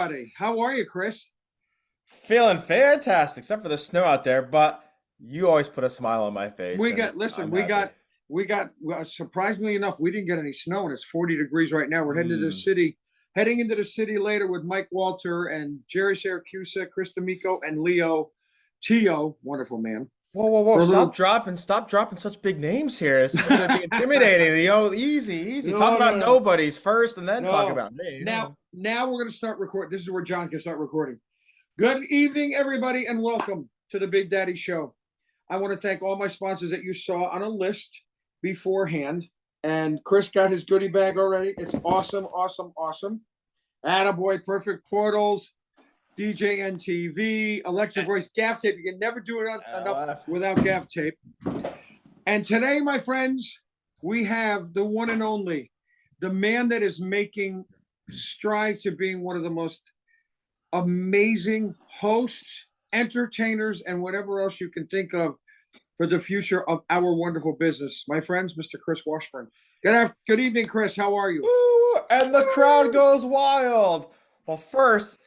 everybody. How are you, Chris? Feeling fantastic, except for the snow out there, but you always put a smile on my face, We and got listen, I'm we happy. got we got surprisingly enough, we didn't get any snow and it's 40 degrees right now. We're Hmm. heading into the city later with Mike Walter and Jerry Syracuse, Chris D'Amico, and Leo Tio, wonderful man. Whoa, whoa, whoa! For a little Stop dropping such big names here. This is going to be intimidating. Easy, easy. Talk no, about no, no, nobodies first, and then talk no. about me. Now we're gonna start recording. This is where John can start recording. Good evening, everybody, and welcome to the Big Daddy Show. I want to thank all my sponsors that you saw on a list beforehand. And Chris got his goodie bag already. It's awesome, awesome, awesome. Attaboy, Perfect Portals, DJNTV, Electric Voice, gaff tape. You can never do it enough LF. without gaff tape. And today, my friends, we have the one and only, the man that is making strides to being one of the most amazing hosts, entertainers, and whatever else you can think of for the future of our wonderful business. My friends, Mr. Chris Washburn. Good evening, Chris. How are you? Woo! And the crowd goes wild. Well, first,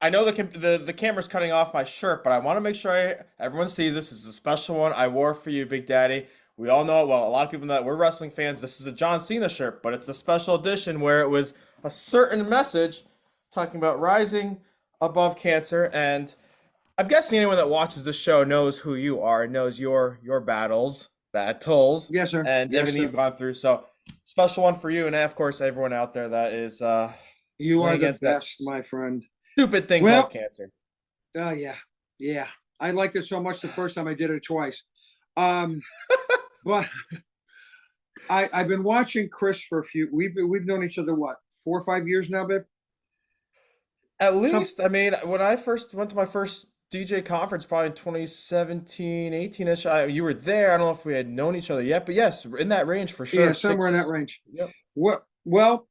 I know the camera's cutting off my shirt, but I want to make sure everyone sees this. This is a special one I wore for you, Big Daddy. We all know it well. A lot of people know that we're wrestling fans. This is a John Cena shirt, but it's a special edition where it was a certain message talking about rising above cancer. And I'm guessing anyone that watches this show knows who you are and knows your battles, Yes, sir. and Yes, everything sir. you've gone through. So special one for you, and of course everyone out there that is You going are the against that best, my friend. stupid thing called Well, cancer. oh yeah, yeah. I liked it so much the first time I did it twice. Um, but I've been watching Chris for a few. We've known each other what 4 or 5 years now, babe. At Some least, I mean, when I first went to my first DJ conference, probably in 2017, 18-ish, you were there. I don't know if we had known each other yet, but yes, in that range for yeah, sure. somewhere in that Six. range. Yep. What? Well,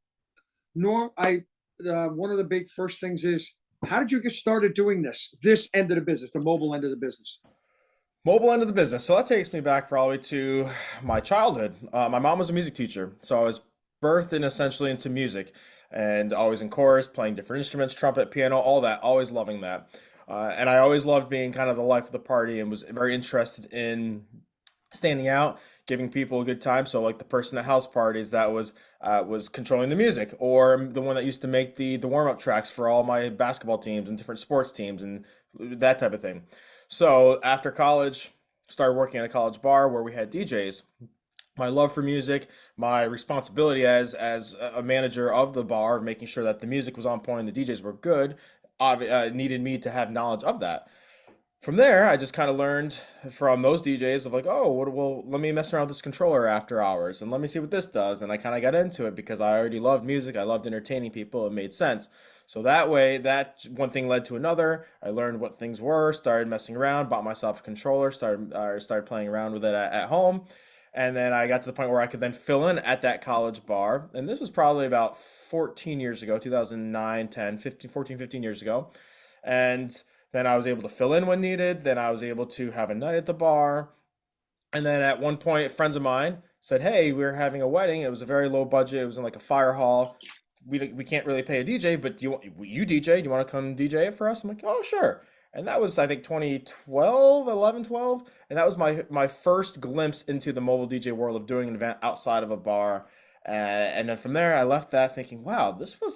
Norm, I one of the big first things is how did you get started doing this end of the business, the mobile end of the business? Mobile end of the business. So that takes me back probably to my childhood. My mom was a music teacher, so I was birthed in essentially into music, and always in chorus, playing different instruments, trumpet, piano, all that. Always loving that, and I always loved being kind of the life of the party, and was very interested in standing out, giving people a good time. So like the person at house parties that was controlling the music, or the one that used to make the warm up tracks for all my basketball teams and different sports teams and that type of thing. So after college, started working at a college bar where we had DJs. My love for music, my responsibility as a manager of the bar, making sure that the music was on point and the DJs were good, needed me to have knowledge of that. From there, I just kind of learned from those DJs of like, oh, well, let me mess around with this controller after hours and let me see what this does. And I kind of got into it because I already loved music. I loved entertaining people. It made sense. So that way, that one thing led to another. I learned what things were, started messing around, bought myself a controller, started playing around with it at home. And then I got to the point where I could then fill in at that college bar. And this was probably about 14 years ago, 2009, 10, 15, 14, 15 years ago. And then I was able to fill in when needed. Then I was able to have a night at the bar. And then at one point, friends of mine said, "Hey, we're having a wedding. It was a very low budget. It was in like a fire hall. We can't really pay a DJ, but you DJ? Do you want to come DJ it for us?" I'm like, "Oh, sure." And that was I think 2012, 11, 12, and that was my first glimpse into the mobile DJ world of doing an event outside of a bar. And then from there, I left that thinking, "Wow, this was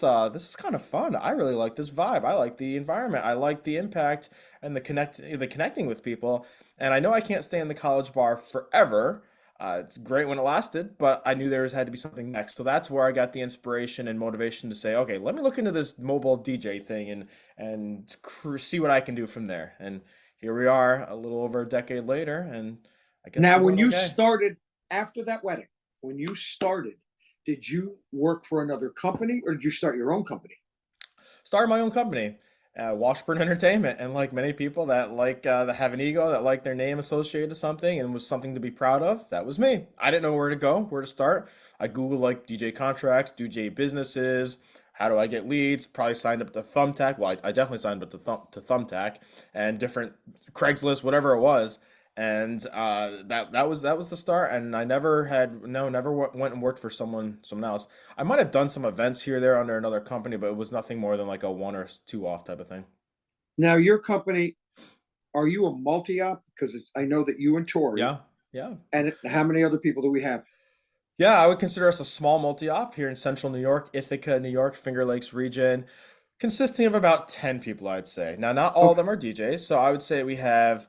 kind of fun. I really like this vibe. I like the environment. I like the impact and the connecting with people." And I know I can't stay in the college bar forever. It's great when it lasted, but I knew had to be something next. So that's where I got the inspiration and motivation to say, okay, let me look into this mobile DJ thing and see what I can do from there. And here we are, a little over a decade later, and I guess Now, we're when doing you okay. started after that wedding, when you started, did you work for another company or did you start your own company? Started my own company, Washburn Entertainment, and like many people that have an ego, that like their name associated to something and was something to be proud of, that was me. I didn't know where to go, where to start. I Googled like DJ contracts, DJ businesses. How do I get leads? Probably signed up to Thumbtack. Well, I definitely signed up to Thumbtack and different Craigslist, whatever it was. And that was the start. And I never went and worked for someone else. I might have done some events here or there under another company, but it was nothing more than like a one or two off type of thing. Now, your company, are you a multi-op? Because I know that you and Tori, Yeah, yeah. and how many other people do we have? Yeah, I would consider us a small multi-op here in central New York, Ithaca, New York, Finger Lakes region, consisting of about 10 people, I'd say. Now, not all of Okay. them are DJs, so I would say we have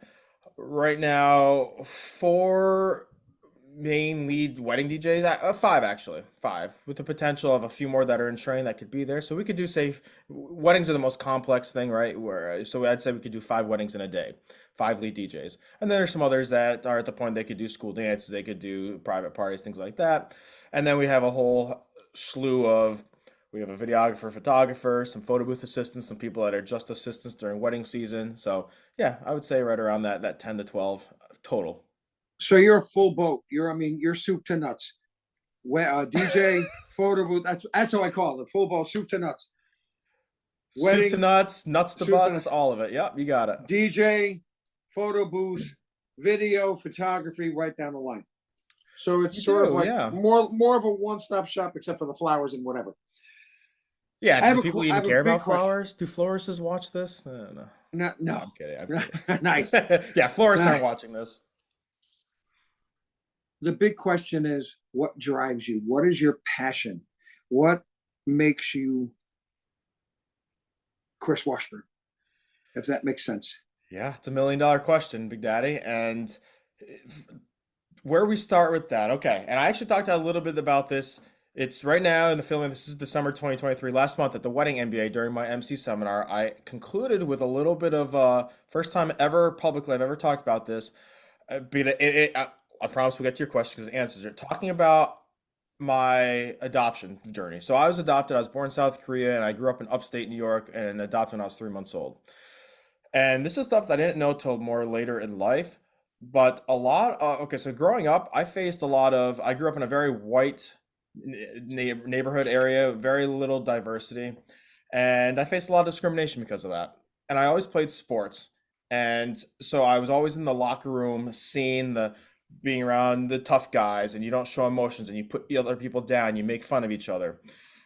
right now four main lead wedding DJs, five actually, five, with the potential of a few more that are in training that could be there. So we could do, say, weddings are the most complex thing, right? So I'd say we could do five weddings in a day, five lead DJs. And then there's some others that are at the point they could do school dances, they could do private parties, things like that. And then we have a whole slew of we have a videographer, photographer, some photo booth assistants, some people that are just assistants during wedding season. So yeah, I would say right around that 10 to 12 total. So you're a full boat. I mean, you're soup to nuts. DJ, photo booth. That's how I call it. Full boat, soup to nuts. Soup to Wedding, nuts, nuts to soup to butts, nuts. all of it. Yep, you got it. DJ, photo booth, video, photography, right down the line. So You it's sort of do, like yeah. more of a one-stop shop, except for the flowers and whatever. Yeah, I do have people I even have a care big about question. flowers? Do florists watch this? No, no. No, No, no, I'm kidding. I'm nice, kidding. Yeah, florists aren't nice. watching this. The big question is, what drives you? What is your passion? What makes you Chris Washburn? If that makes sense. Yeah, it's $1 million question, Big Daddy. And where we start with that, okay. And I actually talked a little bit about this. It's right now in the filming. This is December 2023. Last month at the Wedding MBA during my MC seminar, I concluded with a little bit of first time ever publicly I've ever talked about this. I promise we'll get to your question because it answers it. Talking about my adoption journey. So I was adopted. I was born in South Korea and I grew up in upstate New York and adopted when I was 3 months old. And this is stuff that I didn't know till more later in life. But okay, so growing up, I grew up in a very white neighborhood area, very little diversity. And I faced a lot of discrimination because of that. And I always played sports. And so I was always in the locker room, being around the tough guys, and you don't show emotions and you put the other people down, you make fun of each other.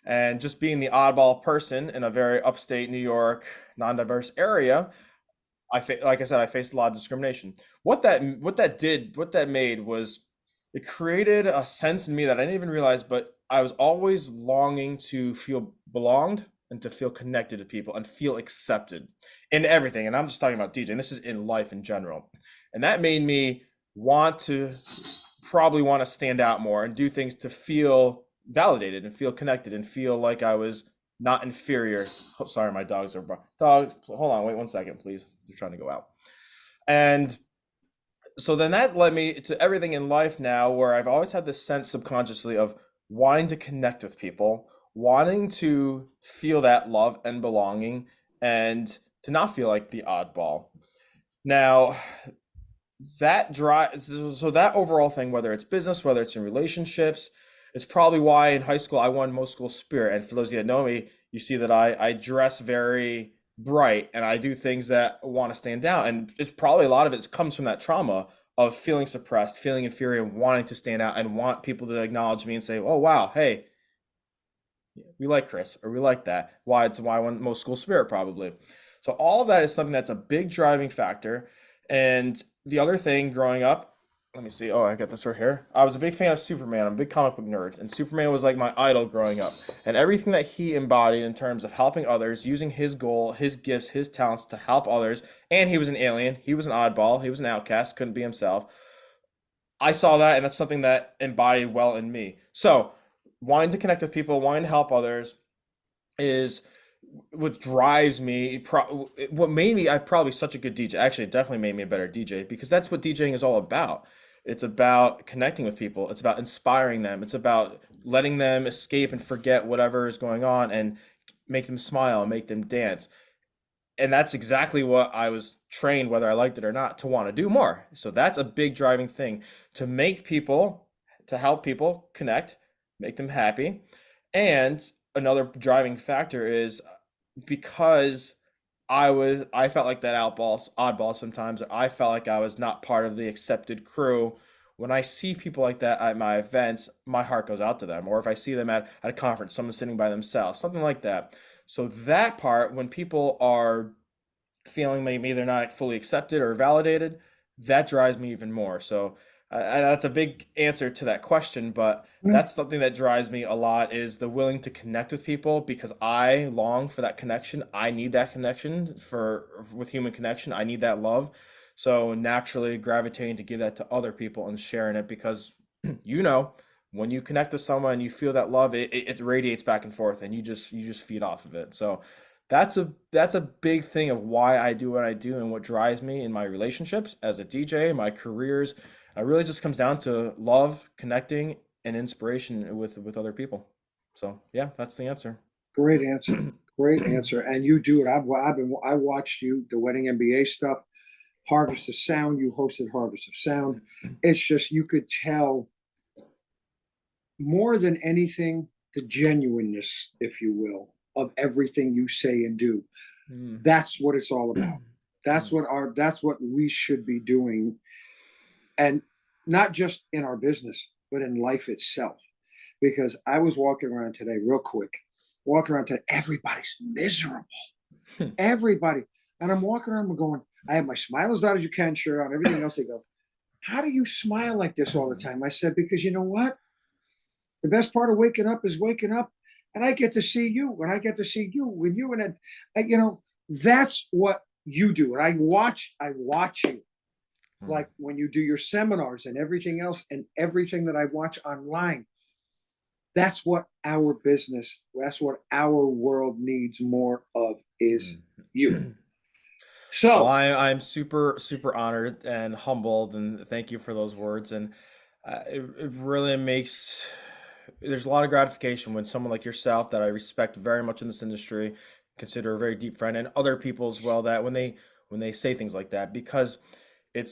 And just being the oddball person in a very upstate New York, non-diverse area, like I said, I faced a lot of discrimination. What that made was it created a sense in me that I didn't even realize, but I was always longing to feel belonged and to feel connected to people and feel accepted in everything. And I'm just talking about DJing. This is in life in general. And that made me want to probably want to stand out more and do things to feel validated and feel connected and feel like I was not inferior. Oh, sorry, my dogs are dogs. Hold on, wait 1 second, please. They're trying to go out. And so then that led me to everything in life now, where I've always had this sense subconsciously of wanting to connect with people, wanting to feel that love and belonging, and to not feel like the oddball. Now, that overall thing, whether it's business, whether it's in relationships, it's probably why in high school I won most school spirit. And for those of you that know me, you see that I dress very bright and I do things that want to stand out. And it's probably a lot of it comes from that trauma of feeling suppressed, feeling inferior, and wanting to stand out and want people to acknowledge me and say, "Oh wow, hey, we like Chris," or "We like that." Why I won most school spirit probably. So all of that is something that's a big driving factor. And the other thing growing up, let me see. Oh, I got this right here. I was a big fan of Superman. I'm a big comic book nerd, and Superman was like my idol growing up. And everything that he embodied in terms of helping others, using his goal, his gifts, his talents to help others. And he was an alien. He was an oddball. He was an outcast. Couldn't be himself. I saw that, and that's something that embodied well in me. So, wanting to connect with people, wanting to help others is what drives me. What made me, I probably such a good DJ. Actually, it definitely made me a better DJ because that's what DJing is all about. It's about connecting with people. It's about inspiring them. It's about letting them escape and forget whatever is going on and make them smile and make them dance. And that's exactly what I was trained, whether I liked it or not, to want to do more. So that's a big driving thing to to help people connect, make them happy. And another driving factor is because I felt like that oddball sometimes. I felt like I was not part of the accepted crew. When I see people like that at my events, my heart goes out to them. Or if I see them at a conference, someone sitting by themselves, something like that. So that part, when people are feeling maybe they're not fully accepted or validated, that drives me even more. So that's a big answer to that question, but Mm. that's something that drives me a lot is the willing to connect with people because I long for that connection. I need that connection with human connection. I need that love. So naturally gravitating to give that to other people and sharing it because you know when you connect with someone and you feel that love, it radiates back and forth and you just feed off of it. So that's a big thing of why I do what I do and what drives me in my relationships as a DJ, my careers. It really just comes down to love, connecting, and inspiration with other people. So yeah, that's the answer. Great answer. Great answer. And you do it. I watched you, the wedding MBA stuff, Harvest of Sound. You hosted Harvest of Sound. It's just, you could tell more than anything, the genuineness, if you will, of everything you say and do. Mm. That's what it's all about. Mm. That's what we should be doing. And not just in our business, but in life itself. Because I was walking around today, real quick, walking around today, everybody's miserable. Everybody. And I'm walking around, I'm going, I have my smile as loud as you can shirt on, everything else. They go, how do you smile like this all the time? I said, because you know what? The best part of waking up is waking up, and I get to see you, and I get to see you with you, and that's what you do. And I watch you, Mm. like when you do your seminars and everything else, and everything that I watch online. That's what our business, that's what our world needs more of is you. Mm. Well, So, I'm super, super honored and humbled, and thank you for those words. And it really makes, there's a lot of gratification when someone like yourself, that I respect very much in this industry, consider a very deep friend, and other people as well, that when they say things like that, because it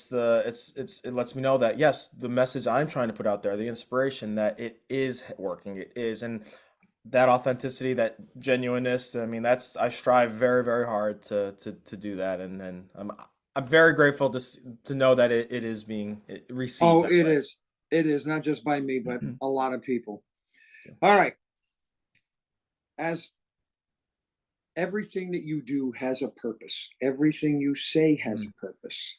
lets me know that yes, the message I'm trying to put out there, the inspiration, that it is working, it is, and that authenticity, that genuineness. I mean, I strive very, very hard to do that, and I'm very grateful to know that it is being received oh, that way. it is not just by me, but a lot of people. All right. As everything that you do has a purpose, everything you say has Mm. a purpose.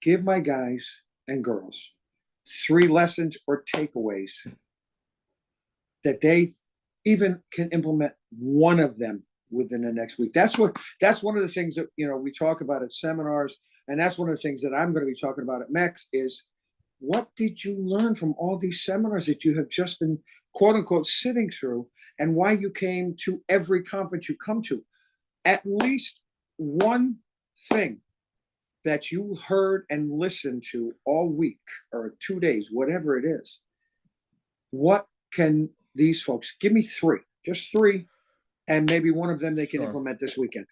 Give my guys and girls 3 lessons or takeaways that they even can implement one of them within the next week. That's one of the things that we talk about at seminars, and that's one of the things that I'm going to be talking about at MEX is what did you learn from all these seminars that you have just been quote unquote sitting through, and why you came to every conference you come to. At least one thing that you heard and listened to all week or 2 days, whatever it is. What can these folks give me three, just three, and maybe one of them they can Sure. implement this weekend?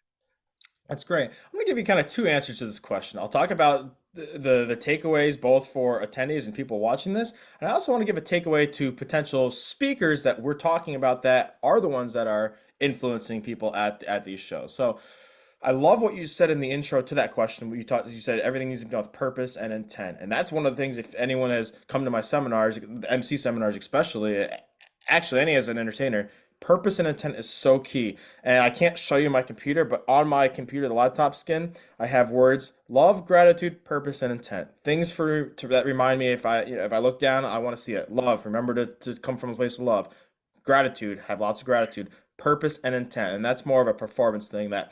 That's great. I'm going to give you kind of two answers to this question. I'll talk about the takeaways both for attendees and people watching this, and I also want to give a takeaway to potential speakers that we're talking about that are the ones that are influencing people at these shows. So I love what you said in the intro to that question. You said everything needs to be done with purpose and intent, and that's one of the things. If anyone has come to my seminars, the MC seminars especially, actually any as an entertainer, purpose and intent is so key. And I can't show you my computer, but on my computer, the laptop skin, I have words: love, gratitude, purpose, and intent. Things that remind me, if I look down, I want to see it. Love, remember to come from a place of love. Gratitude, have lots of gratitude. Purpose and intent, and that's more of a performance thing. That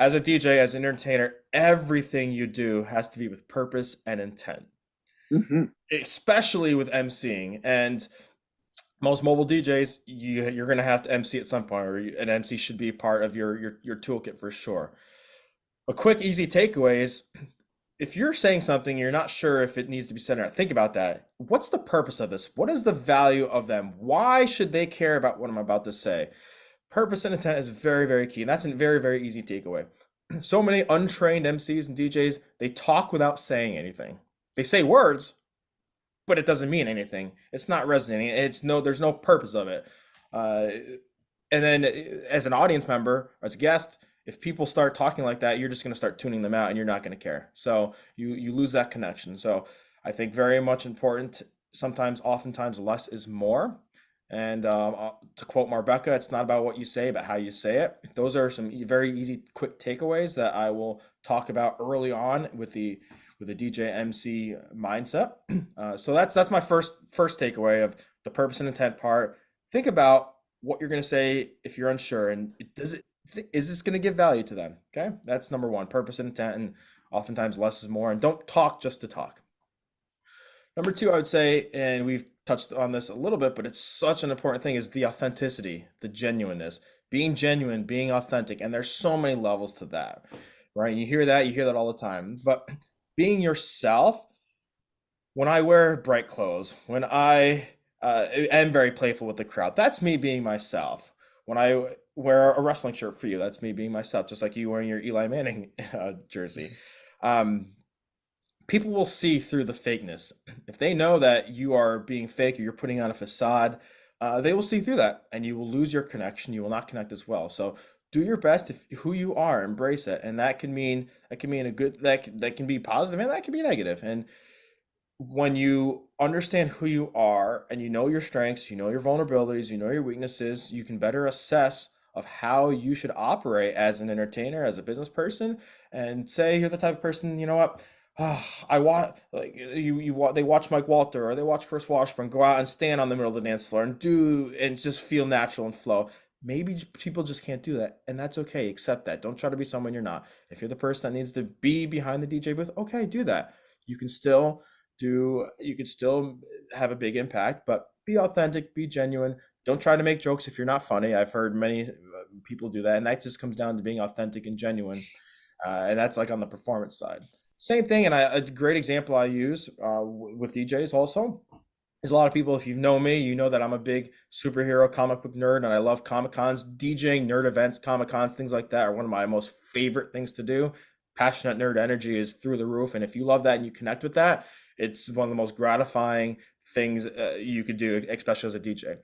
as a DJ, as an entertainer, everything you do has to be with purpose and intent, Mm-hmm. especially with MCing. And most mobile DJs, you're going to have to MC at some point, or an MC should be part of your toolkit for sure. A quick, easy takeaway is if you're saying something, you're not sure if it needs to be said or not, think about that. What's the purpose of this? What is the value of them? Why should they care about what I'm about to say? Purpose and intent is very, very key. And that's a very, very easy takeaway. So many untrained MCs and DJs, they talk without saying anything. They say words, but it doesn't mean anything. It's not resonating. There's no purpose of it. Uh, And then as an audience member, as a guest, if people start talking like that, you're just going to start tuning them out and you're not going to care. So you lose that connection. So I think very much important. Sometimes, oftentimes, less is more. And to quote Marbecca, it's not about what you say, but how you say it. Those are some very easy, quick takeaways that I will talk about early on with the DJ MC mindset. So that's my first takeaway of the purpose and intent part. Think about what you're going to say if you're unsure, and is this going to give value to them? Okay, that's number one, purpose and intent, and oftentimes less is more. And don't talk just to talk. Number two, I would say, and we've touched on this a little bit, but it's such an important thing, is the authenticity, the genuineness, being genuine, being authentic. And there's so many levels to that, right? You hear that all the time. But being yourself, when I wear bright clothes, when I am very playful with the crowd, that's me being myself. When I wear a wrestling shirt for you, that's me being myself, just like you wearing your Eli Manning jersey. People will see through the fakeness. If they know that you are being fake or you're putting on a facade, they will see through that and you will lose your connection. You will not connect as well. So do your best if who you are, embrace it. And that can mean a good, that can be positive and that can be negative. And when you understand who you are and you know your strengths, you know your vulnerabilities, you know your weaknesses, you can better assess of how you should operate as an entertainer, as a business person, and say you're the type of person, you know what, I want, like they watch Mike Walter or they watch Chris Washburn go out and stand on the middle of the dance floor and just feel natural and flow. Maybe people just can't do that, and that's okay. Accept that. Don't try to be someone you're not. If you're the person that needs to be behind the DJ booth, okay, do that. You can still have a big impact, but be authentic, be genuine. Don't try to make jokes if you're not funny. I've heard many people do that, and that just comes down to being authentic and genuine. And that's like on the performance side. Same thing, and a great example I use with DJs also is a lot of people, if you know me, you know that I'm a big superhero comic book nerd, and I love Comic Cons, DJing, nerd events, Comic Cons, things like that are one of my most favorite things to do. Passionate nerd energy is through the roof, and if you love that and you connect with that, it's one of the most gratifying things you could do, especially as a DJ.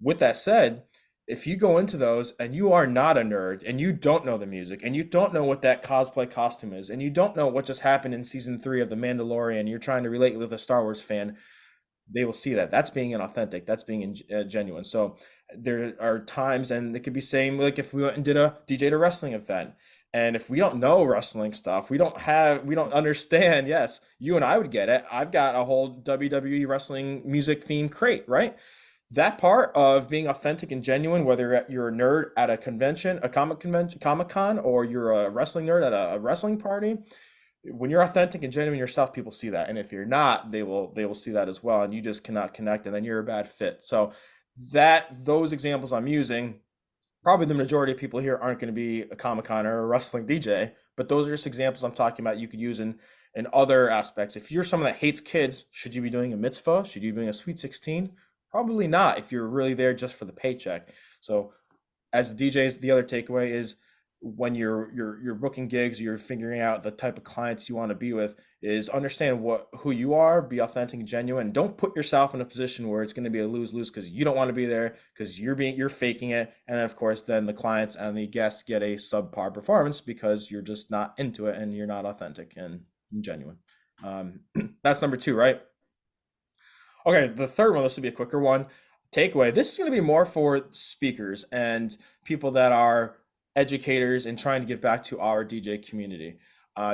With that said, if you go into those and you are not a nerd and you don't know the music and you don't know what that cosplay costume is and you don't know what just happened in season 3 of The Mandalorian, you're trying to relate with a Star Wars fan, they will see that. That's being inauthentic. That's being genuine. So there are times, and it could be same like if we went and did a DJ to wrestling event. And if we don't know wrestling stuff, we don't understand. Yes, you and I would get it. I've got a whole WWE wrestling music theme crate, right? That part of being authentic and genuine, whether you're a nerd at a convention, a comic convention, Comic-Con, or you're a wrestling nerd at a wrestling party, when you're authentic and genuine yourself, people see that. And if you're not, they will see that as well. And you just cannot connect, and then you're a bad fit. So those examples I'm using, probably the majority of people here aren't going to be a Comic-Con or a wrestling DJ, but those are just examples I'm talking about you could use in other aspects. If you're someone that hates kids, should you be doing a mitzvah? Should you be doing a Sweet 16? Probably not if you're really there just for the paycheck. So as the DJs, the other takeaway is when you're booking gigs, you're figuring out the type of clients you want to be with, is understand who you are, be authentic and genuine. Don't put yourself in a position where it's going to be a lose-lose because you don't want to be there because you're faking it. And of course, then the clients and the guests get a subpar performance because you're just not into it and you're not authentic and genuine. That's number 2, right? Okay, the third one, this will be a quicker one. Takeaway. This is going to be more for speakers and people that are educators and trying to give back to our DJ community.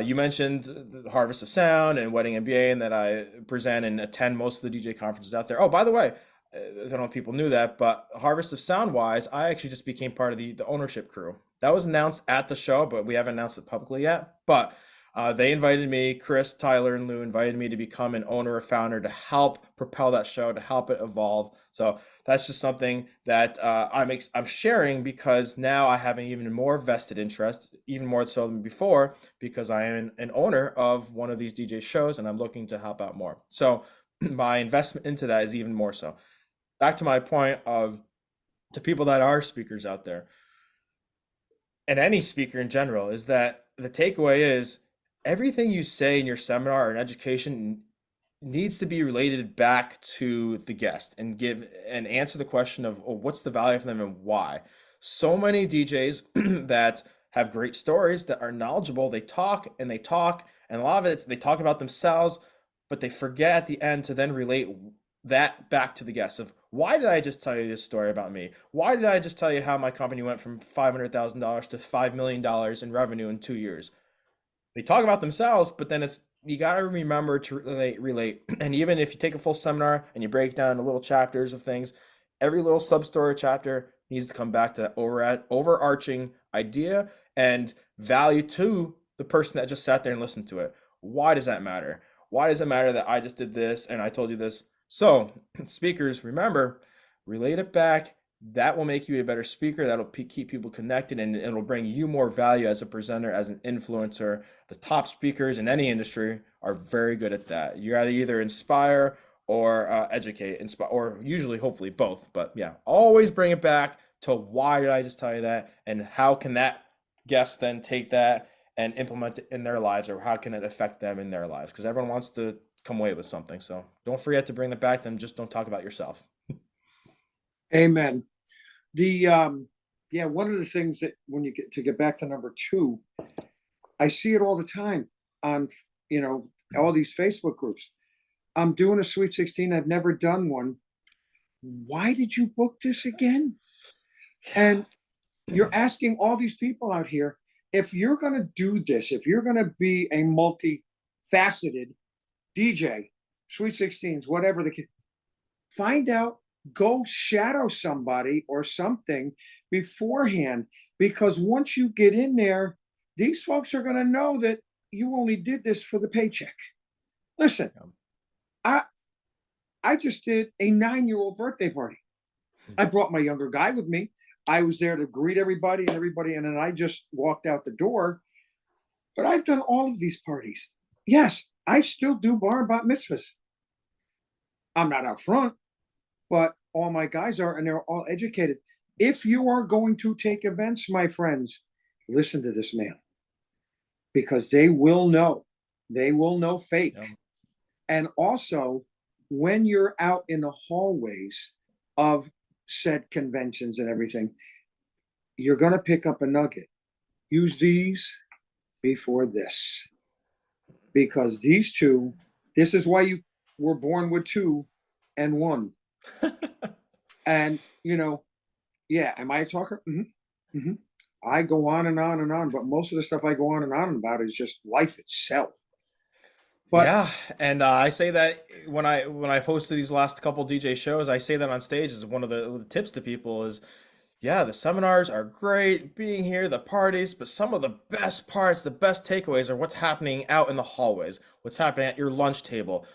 You mentioned the Harvest of Sound and Wedding MBA, and that I present and attend most of the DJ conferences out there. Oh, by the way, I don't know if people knew that, but Harvest of Sound wise, I actually just became part of the ownership crew. That was announced at the show, but we haven't announced it publicly yet. But they invited me, Chris, Tyler, and Lou invited me to become an owner or founder to help propel that show, to help it evolve. So that's just something that I'm sharing because now I have an even more vested interest, even more so than before, because I am an owner of one of these DJ shows and I'm looking to help out more. So my investment into that is even more so. Back to my point of to people that are speakers out there, and any speaker in general, is that the takeaway is everything you say in your seminar or in education needs to be related back to the guest and give and answer the question of, oh, what's the value for them and why. So many DJs that have great stories, that are knowledgeable, they talk and they talk, and a lot of it, they talk about themselves, but they forget at the end to then relate that back to the guests of, why did I just tell you this story about me? Why did I just tell you how my company went from $500,000 to $5 million in revenue in 2 years? They talk about themselves, but then it's, you got to remember to relate. And even if you take a full seminar and you break down the little chapters of things, every little sub story chapter needs to come back to that overarching idea and value to the person that just sat there and listened to it. Why does that matter? Why does it matter that I just did this and I told you this? So speakers, remember, relate it back. That will make you a better speaker. That'll keep people connected, and it'll bring you more value as a presenter, as an influencer. The top speakers in any industry are very good at that. You either inspire or educate, inspire, or usually, hopefully, both. But yeah, always bring it back to, why did I just tell you that, and how can that guest then take that and implement it in their lives, or how can it affect them in their lives? Because everyone wants to come away with something. So don't forget to bring that back to them. Just don't talk about yourself. Amen. Yeah, one of the things that, when you get back to number two, I see it all the time on, all these Facebook groups. I'm doing a Sweet 16. I've never done one. Why did you book this again? And you're asking all these people out here, if you're going to do this, if you're going to be a multifaceted DJ, Sweet 16s, whatever find out, go shadow somebody or something beforehand, because once you get in there, these folks are going to know that you only did this for the paycheck. Listen, I just did a 9-year-old birthday party. I brought my younger guy with me. I was there to greet everybody, and then I just walked out the door. But I've done all of these parties. Yes, I still do bar and bat mitzvahs. I'm not out front, but all my guys are, and they're all educated. If you are going to take events, my friends, listen to this man, because they will know. They will know fake. Yeah. And also, when you're out in the hallways of said conventions and everything, you're going to pick up a nugget. Use these before this, because these two, this is why you were born with 2 and 1. And yeah, am I a talker? Mm-hmm. Mm-hmm. I go on and on and on, but most of the stuff I go on and on about is just life itself. But yeah, and I say that when I've hosted these last couple DJ shows, I say that on stage as one of the tips to people is, yeah, the seminars are great, being here, the parties, but some of the best parts, the best takeaways are what's happening out in the hallways, what's happening at your lunch table.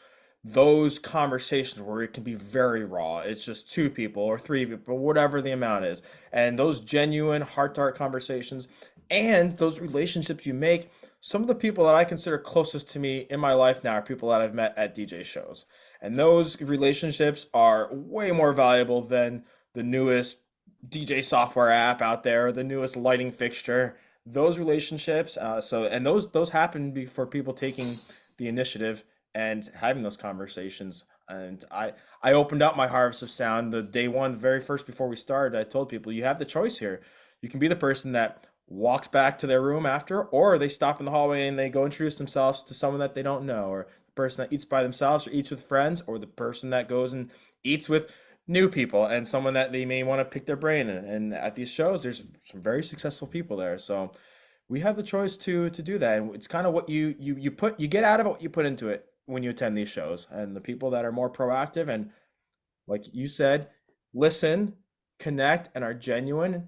Those conversations where it can be very raw. It's just 2 people or 3 people, whatever the amount is. And those genuine heart-to-heart conversations and those relationships you make. Some of the people that I consider closest to me in my life now are people that I've met at DJ shows. And those relationships are way more valuable than the newest DJ software app out there, the newest lighting fixture. Those relationships, those happen for people taking the initiative and having those conversations. And I opened up my Harvest of Sound the day one, very first, before we started. I told people, you have the choice here. You can be the person that walks back to their room after, or they stop in the hallway and they go introduce themselves to someone that they don't know, or the person that eats by themselves or eats with friends, or the person that goes and eats with new people and someone that they may want to pick their brain. And at these shows, there's some very successful people there. So we have the choice to do that. And it's kind of what you get out of it, what you put into it when you attend these shows. And the people that are more proactive and, like you said, listen, connect, and are genuine,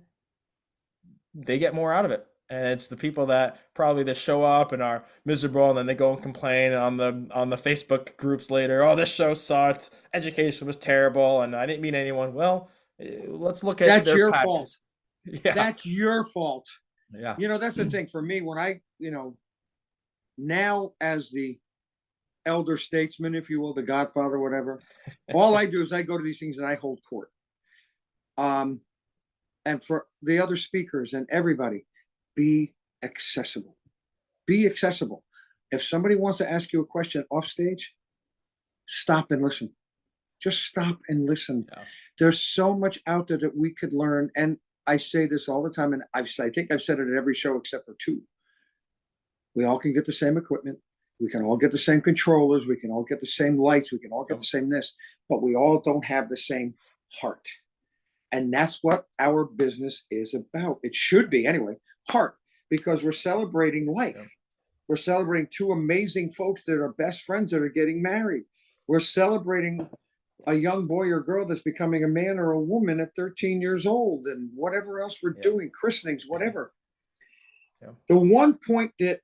they get more out of it. And it's the people that probably that show up and are miserable, and then they go and complain on the Facebook groups later, oh, this show sucked, education was terrible, and I didn't meet anyone. Well, let's look at that's your fault. Yeah, that's your fault. Yeah, that's the thing for me. When I now, as the elder statesman, if you will, the godfather, whatever, all I do is I go to these things and I hold court. And for the other speakers and everybody, be accessible. Be accessible. If somebody wants to ask you a question off stage, stop and listen. Just stop and listen. Yeah. There's so much out there that we could learn. And I say this all the time, and I think I've said it at every show except for 2. We all can get the same equipment. We can all get the same controllers. We can all get the same lights. We can all get the same this, but we all don't have the same heart. And that's what our business is about. It should be anyway, heart, because we're celebrating life. We're celebrating 2 amazing folks that are best friends that are getting married. We're celebrating a young boy or girl that's becoming a man or a woman at 13 years old, and whatever else we're doing, christenings, whatever. The one point that,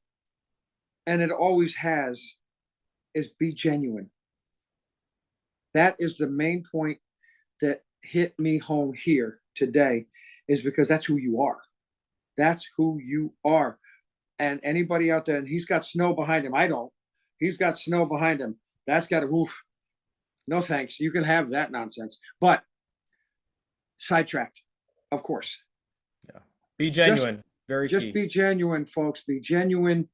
and it always has, is be genuine. That is the main point that hit me home here today, is because that's who you are. That's who you are. And anybody out there, and he's got snow behind him. I don't. He's got snow behind him. That's got to, oof. No thanks. You can have that nonsense. But sidetracked, of course. Yeah. Be genuine. Very just key. Be genuine, folks. Be genuine.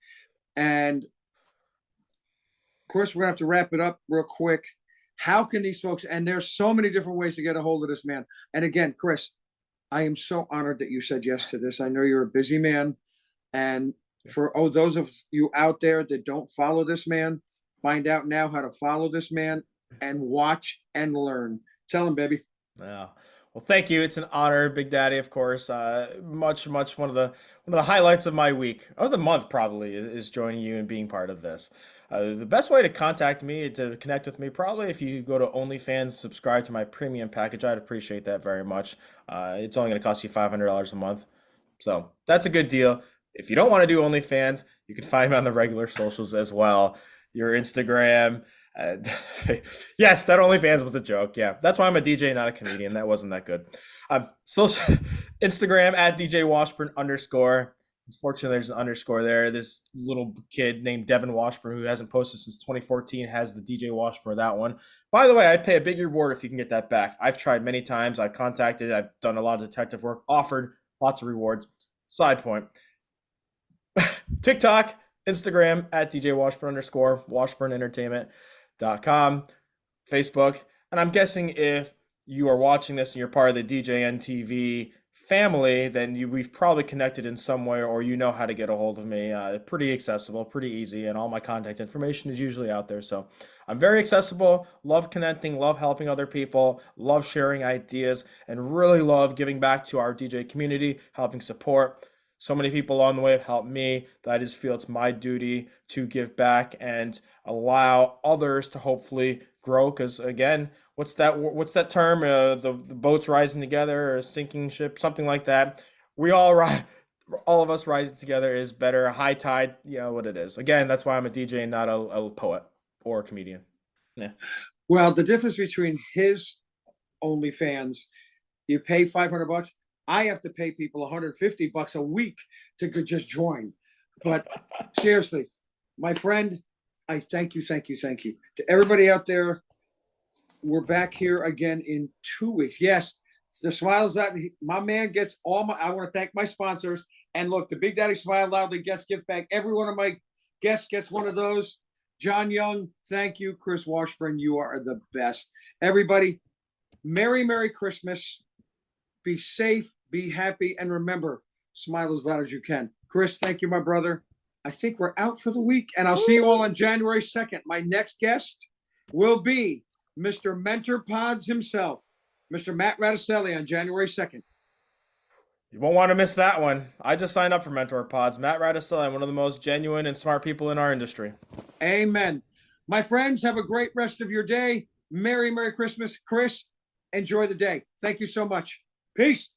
And of course, we're going to have to wrap it up real quick. How can these folks, and there's so many different ways to get a hold of this man. And again, Chris, I am so honored that you said yes to this. I know you're a busy man. And for those of you out there that don't follow this man, find out now how to follow this man and watch and learn. Tell him, baby. Yeah. Well, thank you. It's an honor, Big Daddy. Of course, much one of the highlights of my week, of the month, probably, is joining you and being part of this. The best way to contact me, to connect with me, probably if you go to OnlyFans, subscribe to my premium package. I'd appreciate that very much. It's only going to cost you $500 a month, so that's a good deal. If you don't want to do OnlyFans, you can find me on the regular socials as well. Your Instagram. Yes, that OnlyFans was a joke. Yeah, that's why I'm a DJ, not a comedian. That wasn't that good. Social Instagram at DJ Washburn _. Unfortunately, there's an underscore there. This little kid named Devin Washburn, who hasn't posted since 2014, has the DJ Washburn, that one. By the way, I'd pay a big reward if you can get that back. I've tried many times. I've contacted. I've done a lot of detective work, offered lots of rewards. Side point. TikTok, Instagram at DJ Washburn _ WashburnEntertainment.com, Facebook. And I'm guessing if you are watching this and you're part of the DJNTV family, then we've probably connected in some way, or you know how to get a hold of me. Pretty accessible, pretty easy, and all my contact information is usually out there. So I'm very accessible, love connecting, love helping other people, love sharing ideas, and really love giving back to our DJ community, helping support. So many people along the way have helped me that I just feel it's my duty to give back and allow others to hopefully grow. Because again, what's that term? The boats rising together, or a sinking ship, something like that. We all of us rising together is better. A high tide, you know what it is. Again, that's why I'm a DJ and not a poet or a comedian. Yeah. Well, the difference between his OnlyFans, you pay $500. I have to pay people $150 a week to just join. But seriously, my friend, I thank you. To everybody out there, we're back here again in 2 weeks. Yes, the Smiles Out. My man gets all my, I want to thank my sponsors. And look, the Big Daddy Smile Loudly guest gift bag. Every one of my guests gets one of those. John Young, thank you. Chris Washburn, you are the best. Everybody, Merry Christmas. Be safe, be happy, and remember, smile as loud as you can. Chris, thank you, my brother. I think we're out for the week, and I'll see you all on January 2nd. My next guest will be Mr. Mentor Pods himself, Mr. Matt Radicelli, on January 2nd. You won't want to miss that one. I just signed up for Mentor Pods. Matt Radicelli, one of the most genuine and smart people in our industry. Amen. My friends, have a great rest of your day. Merry Christmas. Chris, enjoy the day. Thank you so much. Peace.